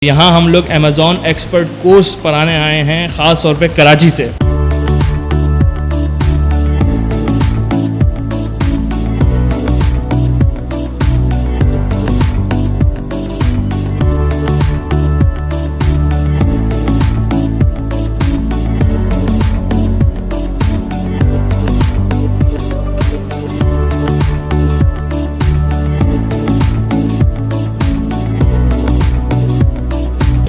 यहाँ हम लोग अमेज़ॉन एक्सपर्ट कोर्स पढ़ाने आए हैं, ख़ास तौर पे कराची से।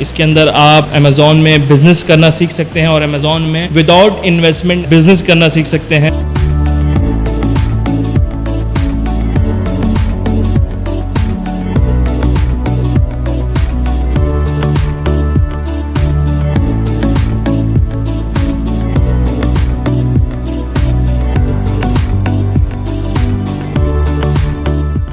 इसके अंदर आप अमेज़ॉन में बिज़नेस करना सीख सकते हैं और अमेज़ॉन में विदाउट इन्वेस्टमेंट बिज़नेस करना सीख सकते हैं।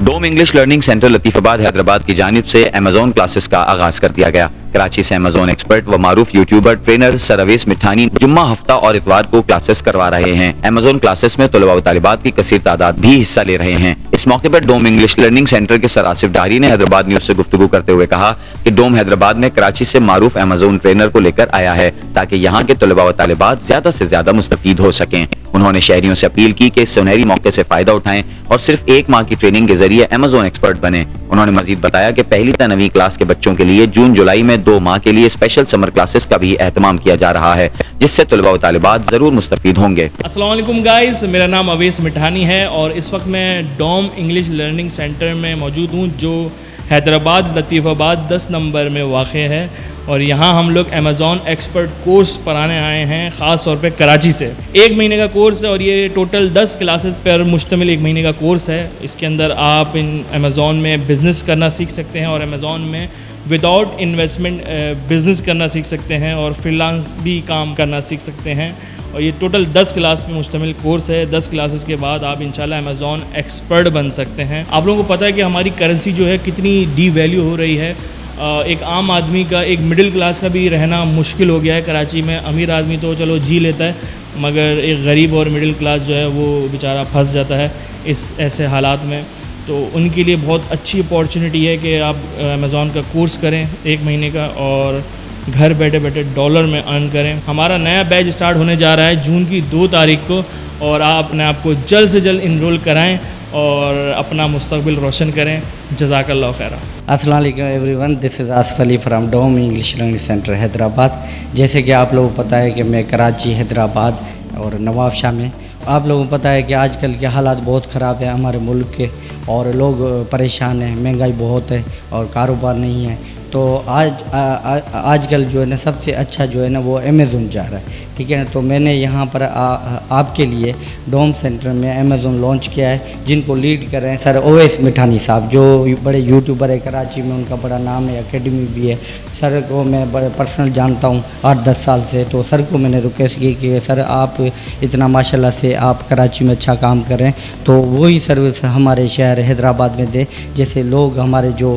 Dome English learning centre Latifabad Hyderabad की जानिब से अमेज़ॉन क्लासेस का आगाज कर दिया गया। कराची से अमेज़ॉन एक्सपर्ट व मारूफ यूट्यूबर ट्रेनर सर अवेस मिठानी जुम्मा, हफ्ता और इतवार को क्लासेस करवा रहे हैं। अमेज़ॉन क्लासेस में तलबा व तालिबात की कसीर तादाद भी हिस्सा ले रहे हैं। इस मौके पर डोम इंग्लिश लर्निंग सेंटर के सर आसिफ डारी ने हैदराबाद न्यूज से गुफ्तगू करते हुए कहा कि डोम हैदराबाद में कराची से मारूफ अमेज़ॉन ट्रेनर को लेकर आया है ताकि यहाँ के तलबा व तालिबात ज्यादा से ज्यादा मुस्तफीद हो सकें। उन्होंने शहरियों से अपील की कि इस सुनहरी मौके से फायदा उठाएं और सिर्फ 1 माह की ट्रेनिंग के जरिए अमेज़ॉन एक्सपर्ट बने। उन्होंने मजीद बताया कि पहली से 9वीं क्लास के बच्चों के लिए जून जुलाई में 2 माह के लिए स्पेशल समर क्लासेस का भी एहतमाम किया जा रहा है, जिससे तलबा व तालिबात जरूर मुस्तफीद होंगे। अस्सलाम वालेकुम गाइस, मेरा नाम अवेस मिठानी है और इस वक्त मैं डोम इंग्लिश लर्निंग सेंटर में मौजूद हूँ, जो हैदराबाद लतीफ़ाबाद 10 नंबर में वाक़ है। और यहाँ हम लोग अमेज़ॉन एक्सपर्ट कोर्स पढ़ाने आए हैं, ख़ास तौर पे कराची से। 1 महीने का कोर्स है और ये टोटल 10 क्लासेस पर मुश्तमिल 1 महीने का कोर्स है। इसके अंदर आप इन अमेज़ॉन में बिज़नेस करना सीख सकते हैं और अमेज़ॉन में विदाउट इन्वेस्टमेंट बिज़नेस करना सीख सकते हैं और फ्रीलांस भी काम करना सीख सकते हैं। और ये टोटल 10 क्लास में मुश्तमिल कोर्स है। 10 क्लासेस के बाद आप इंशाल्लाह अमेज़ॉन एक्सपर्ट बन सकते हैं। आप लोगों को पता है कि हमारी करेंसी जो है कितनी डी वैल्यू हो रही है। एक आम आदमी का, एक मिडिल क्लास का भी रहना मुश्किल हो गया है कराची में। अमीर आदमी तो चलो जी लेता है, मगर एक गरीब और मिडिल क्लास जो है वो बेचारा फंस जाता है इस ऐसे हालात में। तो उनके लिए बहुत अच्छी अपॉर्चुनिटी है कि आप अमेज़ॉन का कोर्स करें 1 महीने का और घर बैठे बैठे डॉलर में अर्न करें। हमारा नया बैच स्टार्ट होने जा रहा है जून की 2 तारीख को और आप अपने आप को जल्द से जल्द इनरोल कराएँ और अपना मुस्तकबिल रोशन करें। जज़ाकल्लाह खैरा। अस्सलाम वालेकुम everyone, this is Asif Ali from Dome English learning Centre Hyderabad. जैसे कि आप लोगों को पता है कि मैं कराची, हैदराबाद और नवाबशाह में, आप लोगों को पता है कि आजकल के हालात बहुत ख़राब है हमारे मुल्क के और लोग परेशान हैं, महंगाई बहुत है और कारोबार नहीं है। तो आजकल जो है ना सबसे अच्छा जो है ना वो अमेज़ॉन जा रहा है, ठीक है ना। तो मैंने यहाँ पर आपके लिए डोम सेंटर में अमेज़ॉन लॉन्च किया है, जिनको लीड कर रहे हैं सर अवेस मिठानी साहब, जो बड़े यूट्यूबर है कराची में, उनका बड़ा नाम है, एकेडमी भी है। सर को मैं बड़े पर्सनल जानता हूँ 8-10 साल से। तो सर को मैंने रिक्वेस्ट की कि सर आप इतना माशाल्लाह से आप कराची में अच्छा काम करें तो वही सर्विस हमारे शहर हैदराबाद में दे, जैसे लोग हमारे जो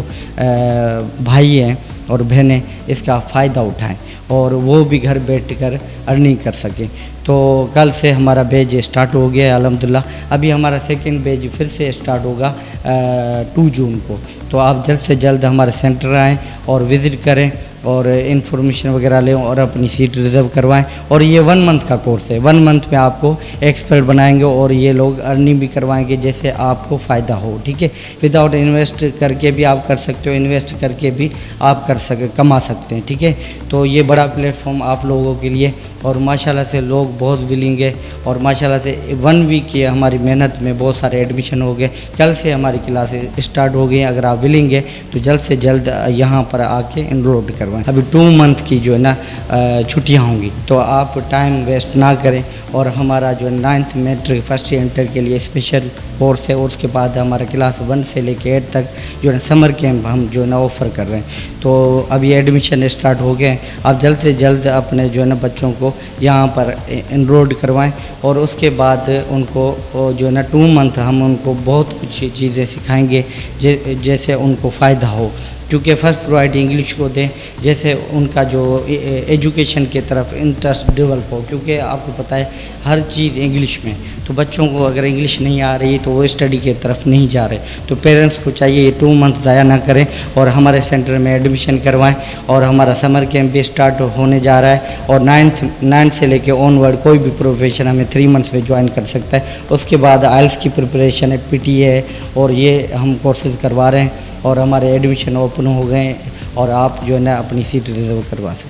भाई हैं और बहनें इसका फ़ायदा उठाएं और वो भी घर बैठकर अर्निंग कर सकें। तो कल से हमारा बैच स्टार्ट हो गया है अल्हम्दुलिल्लाह। अभी हमारा सेकंड बैच फिर से स्टार्ट होगा 2 जून को। तो आप जल्द से जल्द हमारे सेंटर आएँ और विज़िट करें और इन्फॉर्मेशन वगैरह लें और अपनी सीट रिज़र्व करवाएं। और ये 1 मंथ का कोर्स है, 1 मंथ में आपको एक्सपर्ट बनाएंगे और ये लोग अर्निंग भी करवाएंगे जैसे आपको फ़ायदा हो, ठीक है। विदाउट इन्वेस्ट करके भी आप कर सकते हो, इन्वेस्ट करके भी आप कमा सकते हैं, ठीक है। तो ये बड़ा प्लेटफॉर्म आप लोगों के लिए और माशाल्लाह से लोग बहुत विलिंग है और माशाल्लाह से 1 वीक की हमारी मेहनत में बहुत सारे एडमिशन हो गए। कल से हमारी क्लासेस स्टार्ट हो गई। अगर आप विलिंग है तो जल्द से जल्द यहाँ पर आके इनरोल करवाएं। अभी 2 मंथ की जो है ना छुट्टियाँ होंगी, तो आप टाइम वेस्ट ना करें। और हमारा जो 9th matric first year inter के लिए स्पेशल कोर्स है और उसके बाद हमारा क्लास 1 से लेकर 8 तक जो है समर कैंप हम जो है ना ऑफ़र कर रहे हैं। तो अभी एडमिशन स्टार्ट हो गए। आप जल्द से जल्द अपने जो है ना बच्चों को यहाँ पर इनरोल करवाएं और उसके बाद उनको जो है ना 2 मंथ हम उनको बहुत कुछ चीज़ें सिखाएंगे जैसे उनको फ़ायदा हो। क्योंकि फर्स्ट प्रायोरिटी इंग्लिश को दें, जैसे उनका जो एजुकेशन की तरफ इंटरेस्ट डेवलप हो, क्योंकि आपको पता है हर चीज़ इंग्लिश में, तो बच्चों को अगर इंग्लिश नहीं आ रही तो वो स्टडी की तरफ नहीं जा रहे। तो पेरेंट्स को चाहिए ये 2 मंथ ज़ाया ना करें और हमारे सेंटर में एडमिशन करवाएं। और हमारा समर कैंप भी स्टार्ट होने जा रहा है और 9th से लेके ऑनवर्ड कोई भी प्रोफेशन हमें 3 मंथ्स में ज्वाइन कर सकता है। उसके बाद आइल्स की प्रिपरेशन है, PTA है, और ये हम कोर्सेज करवा रहे हैं और हमारे एडमिशन ओपन हो गए और आप जो है ना अपनी सीट रिजर्व करवा सकते हैं।